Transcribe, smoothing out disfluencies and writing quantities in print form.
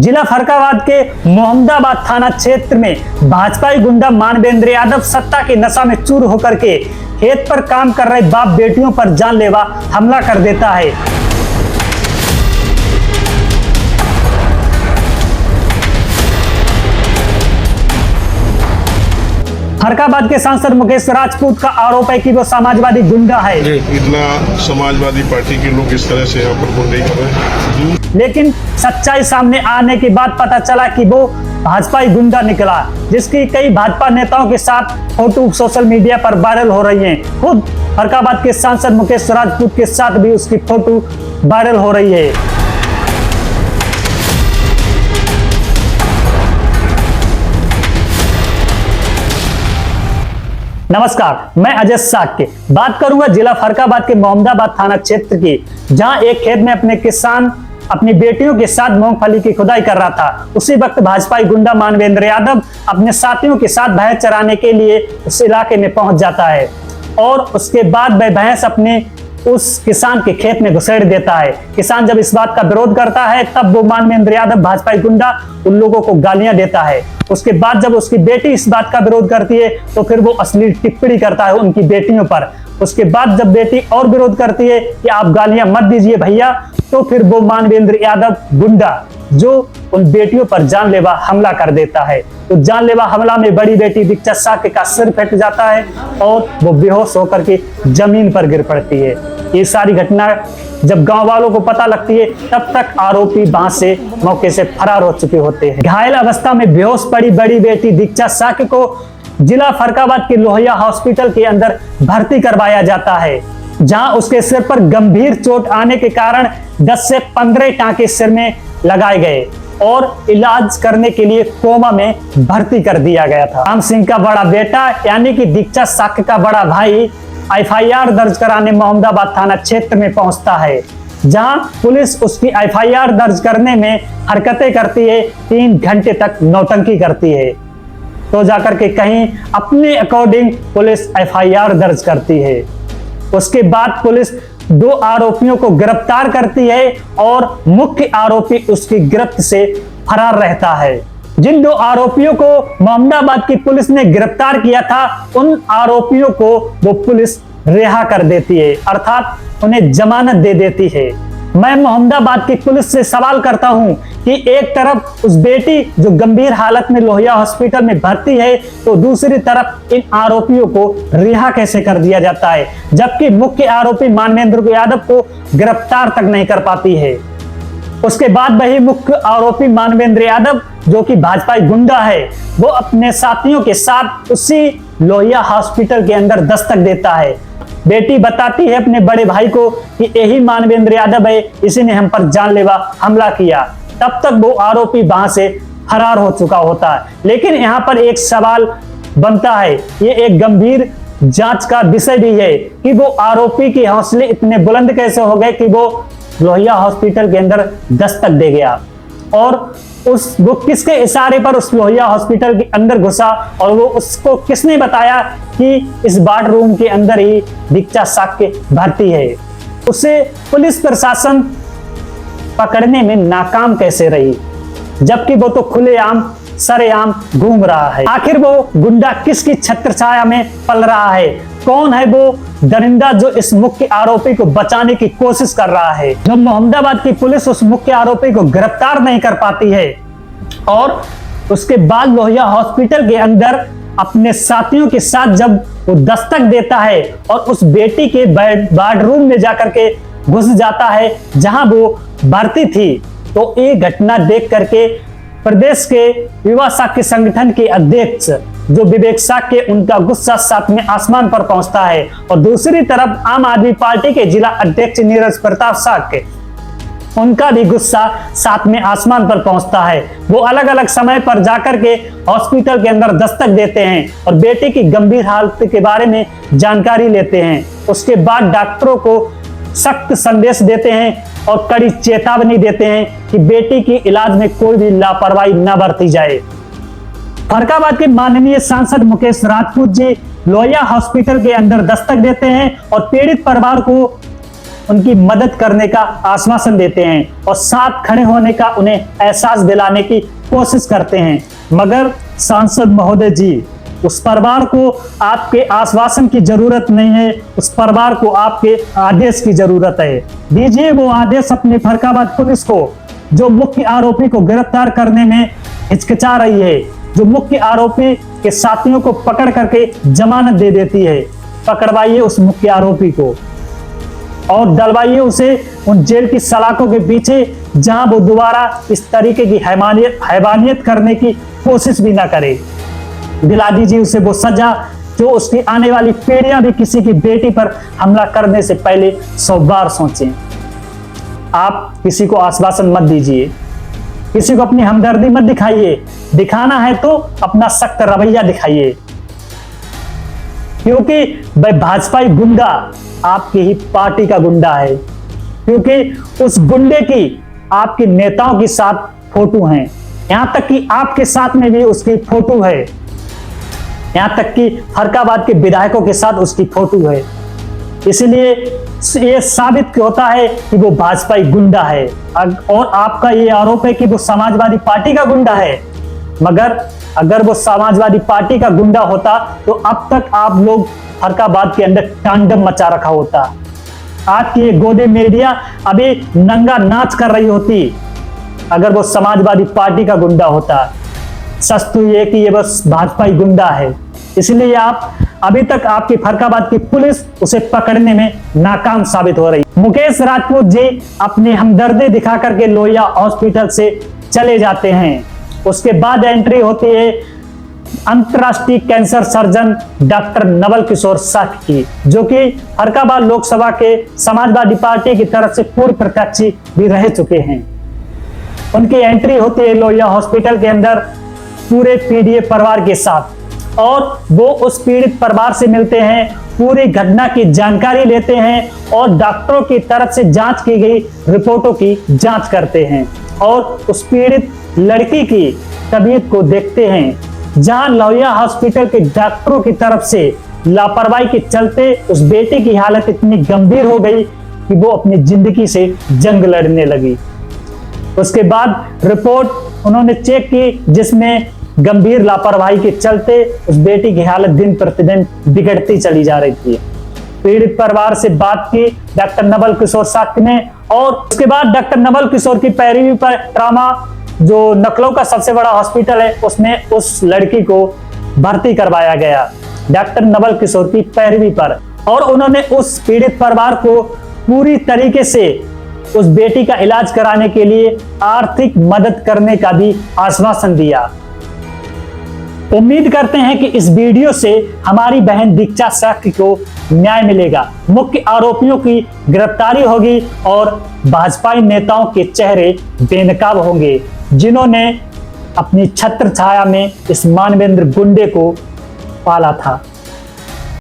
जिला फरकाबाद के मोहम्मदाबाद थाना क्षेत्र में भाजपाई गुंडा मानवेंद्र यादव सत्ता के नशा में चूर होकर के खेत पर काम कर रहे बाप बेटियों पर जानलेवा हमला कर देता है। फरकाबाद के सांसद मुकेश राजपूत का आरोप है कि वो समाजवादी गुंडा है। इतना समाजवादी पार्टी के लोग इस तरह से यहाँ पर गुंडे कर रहे हैं, लेकिन सच्चाई सामने आने के बाद पता चला कि वो भाजपाई गुंडा निकला, जिसकी कई भाजपा नेताओं के साथ फोटो सोशल मीडिया पर वायरल हो रही हैं। खुद फरकाबाद के सांसद मुकेश राजपूत के साथ भी उसकी फोटो वायरल हो रही है। नमस्कार, मैं अजय साक्य बात करूंगा जिला फरकाबाद के मोहम्मदाबाद थाना क्षेत्र की, जहां एक खेत में अपने किसान अपनी बेटियों के साथ मूंगफली की खुदाई कर रहा था। उसी वक्त भाजपाई गुंडा मानवेंद्र यादव अपने साथियों के साथ भैंस चराने के लिए उस इलाके में पहुंच जाता है और उसके बाद वह भैंस अपने उस किसान के खेत में घुसेड़ देता है। किसान जब इस बात का विरोध करता है तब वो मानवेंद्र यादव भाजपाई गुंडा उन लोगों को गालियां देता है। उसके बाद जब उसकी बेटी इस बात का विरोध करती है तो फिर वो अश्लील टिप्पणी करता है उनकी बेटियों पर। उसके बाद जब बेटी और विरोध करती है कि आप गालियां मत दीजिए भैया, तो फिर वो मानवेंद्र यादव गुंडा जो उन बेटियों पर जानलेवा हमला कर देता है। तो जानलेवा हमला में बड़ी बेटी दीक्षा साक्य का सिर फट जाता है और वो बेहोश होकर के जमीन पर गिर पड़ती है। ये सारी घटना जब गांव वालों को पता लगती है तब तक आरोपी वहां से मौके से फरार हो चुके होते हैं। घायल अवस्था में बेहोश पड़ी बड़ी बेटी दीक्षा साक्य को जिला फरकाबाद के लोहिया हॉस्पिटल के अंदर भर्ती करवाया जाता है, जहां उसके सिर पर गंभीर चोट आने के कारण 10 से 15 टांके सिर में लगाए गए और इलाज करने के लिए कोमा में भर्ती कर दिया गया था। राम सिंह का बड़ा बेटा यानी कि दीक्षा साक्य का बड़ा भाई एफआईआर दर्ज कराने मोहम्मदाबाद थाना क्षेत्र में पहुंचता है, जहां पुलिस उसकी एफआईआर दर्ज करने में हरकतें करती है, 3 घंटे तक नौटंकी करती है। तो जाकर के कहीं अपने अकॉर्डिंग पुलिस एफआईआर दर्ज करती है। उसके बाद पुलिस 2 आरोपियों को गिरफ्तार करती है और मुख्य आरोपी उसकी गिरफ्त से फरार रहता है। जिन 2 आरोपियों को मोहम्मदाबाद की पुलिस ने गिरफ्तार किया था उन आरोपियों को वो पुलिस रिहा कर देती है, अर्थात उन्हें जमानत दे देती है। मैं मोहम्मदाबाद की पुलिस से सवाल करता हूं कि एक तरफ उस बेटी जो गंभीर हालत में लोहिया हॉस्पिटल में भर्ती है, तो दूसरी तरफ इन आरोपियों को रिहा कैसे कर दिया जाता है, जबकि मुख्य आरोपी मानवेंद्र यादव को गिरफ्तार तक नहीं कर पाती है। उसके बाद वही मुख्य आरोपी मानवेंद्र यादव जो कि भाजपाई गुंडा है, वो अपने साथियों के साथ उसी लोहिया हॉस्पिटल के अंदर दस्तक देता है। बेटी बताती है अपने बड़े भाई को कि यही मानवेंद्र यादव है, इसी ने हम पर जानलेवा हमला किया। तब तक वो आरोपी वहां से फरार हो चुका होता है। लेकिन यहाँ पर एक सवाल बनता है, ये एक गंभीर जांच का विषय भी है कि वो आरोपी के हौसले इतने बुलंद कैसे हो गए कि वो लोहिया हॉस्पिटल के अंदर दस्तक दे गया और वो किसके इशारे पर उस लोहिया हॉस्पिटल के अंदर घुसा और वो उसको किसने बताया कि इस वार्ड रूम के अंदर ही दीक्षा साक्य भर्ती है। उसे पुलिस प्रशासन पकड़ने में नाकाम कैसे रही, जबकि वो तो खुलेआम सरेआम घूम रहा है। आखिर वो गुंडा किसकी छत्रछाया में पल रहा है? कौन है वो दरिंदा जो इस मुख्य आरोपी को बचाने की कोशिश कर रहा है? जब मोहम्मदाबाद की पुलिस उस मुख्य आरोपी को गिरफ्तार नहीं कर पाती है और उसके बाद लोहिया हॉस्पिटल के अंदर अपने साथियों के साथ जब वो दस्तक देता है और उस बेटी के वार्ड रूम में जाकर के घुस जाता है जहां वो भर्ती थी, तो ये घटना देख करके प्रदेश के युवा साक्य संगठन के अध्यक्ष जो विवेक साक्य, उनका गुस्सा साथ में आसमान पर पहुंचता है और दूसरी तरफ आम आदमी पार्टी के जिला अध्यक्ष नीरज प्रताप साक्य, उनका भी गुस्सा साथ में आसमान पर पहुंचता है। वो अलग अलग समय पर जाकर के हॉस्पिटल के अंदर दस्तक देते हैं और बेटी की गंभीर हालत के बारे में जानकारी लेते हैं। उसके बाद डॉक्टरों को सख्त संदेश देते हैं और कड़ी चेतावनी देते हैं कि बेटी की इलाज में कोई भी लापरवाही न बरती जाए। फरकाबाद के माननीय सांसद मुकेश राजपूत जी लोहिया हॉस्पिटल के अंदर दस्तक देते हैं और पीड़ित परिवार को उनकी मदद करने का आश्वासन देते हैं और साथ खड़े होने का उन्हें एहसास दिलाने की कोशिश करते हैं। मगर सांसद महोदय जी, उस परिवार को आपके आश्वासन की जरूरत नहीं है, उस परिवार को आपके आदेश की जरूरत है। दीजिए वो आदेश अपने फरक्काबाद पुलिस को, जो मुख्य आरोपी को गिरफ्तार करने में हिचकिचा रही है, जो मुख्य आरोपी के साथियों को पकड़ करके जमानत दे देती है। पकड़वाइए उस मुख्य आरोपी को और डलवाइए उसे उन जेल की सलाखों के पीछे, जहां वो दोबारा इस तरीके की हैवानियत करने की कोशिश भी ना करे। दिला दीजिए उसे वो सजा जो उसकी आने वाली पीढ़ियां भी किसी की बेटी पर हमला करने से पहले 100 बार सोचें। आप किसी को आश्वासन मत दीजिए, किसी को अपनी हमदर्दी मत दिखाइए। दिखाना है तो अपना सख्त रवैया दिखाइए, क्योंकि भाई भाजपाई गुंडा आपकी ही पार्टी का गुंडा है, क्योंकि उस गुंडे की आपके नेताओं के साथ फोटो हैं, यहां तक कि आपके साथ में भी उसकी फोटो है, यहां तक कि फरक्काबाद के विधायकों के साथ उसकी फोटो है। इसलिए ये साबित होता है कि वो भाजपाई गुंडा है और आपका ये आरोप है कि वो समाजवादी पार्टी का गुंडा है। मगर अगर वो समाजवादी पार्टी का गुंडा होता तो अब तक आप लोग फरक्काबाद के अंदर तांडव मचा रखा होता। आपकी ये गोदे मीडिया अभी नंगा नाच कर रही होती अगर वो समाजवादी पार्टी का गुंडा होता। सच तो ये कि ये बस भाजपाई गुंडा है, इसलिए आप अभी तक आपकी फरक्काबाद की पुलिस उसे पकड़ने में नाकाम साबित हो रही। मुकेश राजपूत जी अपनी हमदर्दी दिखा करके लोहिया हॉस्पिटल से चले जाते हैं। उसके बाद एंट्री होती है अंतर्राष्ट्रीय cancer surgeon doctor Naval Kishore साख की, जो कि फरक्काबाद लोकसभा के समाजवादी पार्टी की तरफ से पूर्व प्रत्याशी भी रह चुके हैं। उनकी एंट्री होती है लोहिया हॉस्पिटल के अंदर पूरे पीड़ित परिवार के साथ और वो उस पीड़ित परिवार से मिलते हैं, पूरी घटना की जानकारी लेते हैं और डॉक्टरों की तरफ से जांच की गई रिपोर्टों की जांच करते हैं और उस पीड़ित लड़की की तबीयत को देखते हैं। जहां लोहिया हॉस्पिटल के डॉक्टरों की तरफ से लापरवाही के चलते उस बेटी की हालत इतनी गंभीर हो गई कि वो अपनी जिंदगी से जंग लड़ने लगी। उसके बाद रिपोर्ट उन्होंने चेक की, जिसमें गंभीर लापरवाही के चलते उस बेटी की हालत दिन प्रतिदिन बिगड़ती चली जा रही थी। पीड़ित परिवार से बात की डॉक्टर नवल किशोर साख ने और उसके बाद डॉक्टर नवल किशोर की पैरवी पर ट्रामा, जो नकलों का सबसे बड़ा हॉस्पिटल है, उसमें उस लड़की को भर्ती करवाया गया डॉक्टर नवल किशोर की पैरवी पर। और उन्होंने उस पीड़ित परिवार को पूरी तरीके से उस बेटी का इलाज कराने के लिए आर्थिक मदद करने का भी आश्वासन दिया। उम्मीद करते हैं कि इस वीडियो से हमारी बहन दीक्षा साख को न्याय मिलेगा, मुख्य आरोपियों की गिरफ्तारी होगी और भाजपाई नेताओं के चेहरे बेनकाब होंगे, जिन्होंने अपनी छत्र छाया में इस मानवेंद्र गुंडे को पाला था।